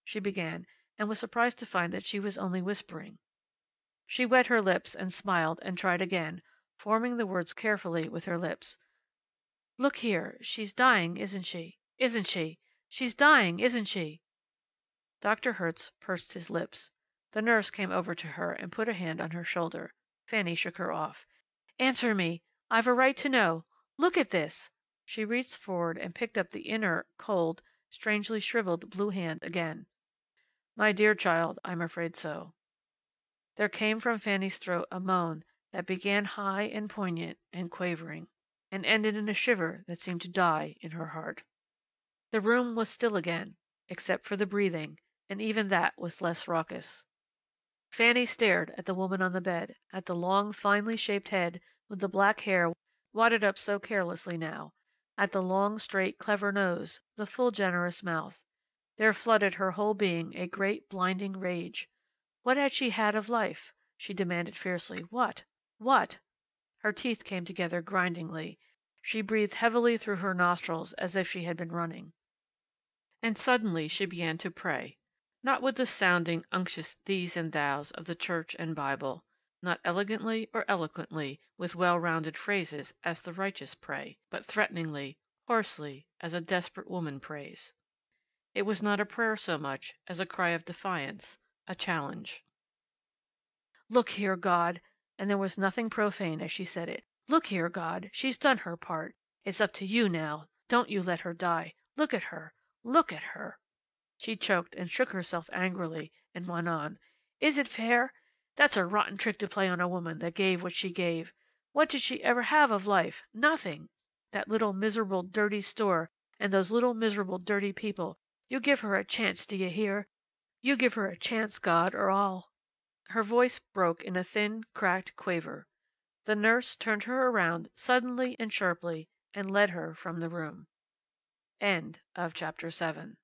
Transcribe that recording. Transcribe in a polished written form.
she began, and was surprised to find that she was only whispering. She wet her lips and smiled and tried again, forming the words carefully with her lips. "Look here, she's dying, isn't she? Isn't she? She's dying, isn't she?" Doctor Hertz pursed his lips. The nurse came over to her and put a hand on her shoulder. Fanny shook her off. "Answer me. I've a right to know. Look at this." She reached forward and picked up the inert, cold, strangely shriveled blue hand again. "My dear child, I'm afraid so." There came from Fanny's throat a moan that began high and poignant and quavering, and ended in a shiver that seemed to die in her heart. The room was still again, except for the breathing, and even that was less raucous. Fanny stared at the woman on the bed, at the long, finely shaped head with the black hair wadded up so carelessly now, at the long, straight, clever nose, the full, generous mouth. There flooded her whole being a great, blinding rage. What had she had of life? She demanded fiercely. What? What? Her teeth came together grindingly. She breathed heavily through her nostrils as if she had been running. And suddenly she began to pray. Not with the sounding, unctuous thees and thous of the church and Bible, not elegantly or eloquently, with well-rounded phrases, as the righteous pray, but threateningly, hoarsely, as a desperate woman prays. It was not a prayer so much as a cry of defiance, a challenge. "Look here, God," and there was nothing profane as she said it. "Look here, God. She's done her part. It's up to you now. Don't you let her die. Look at her. Look at her." She choked and shook herself angrily, and went on. "Is it fair? That's a rotten trick to play on a woman that gave what she gave. What did she ever have of life? Nothing. That little miserable, dirty store, and those little miserable, dirty people. You give her a chance, do you hear? You give her a chance, God, or I'll—" Her voice broke in a thin, cracked quaver. The nurse turned her around suddenly and sharply and led her from the room. End of chapter 7.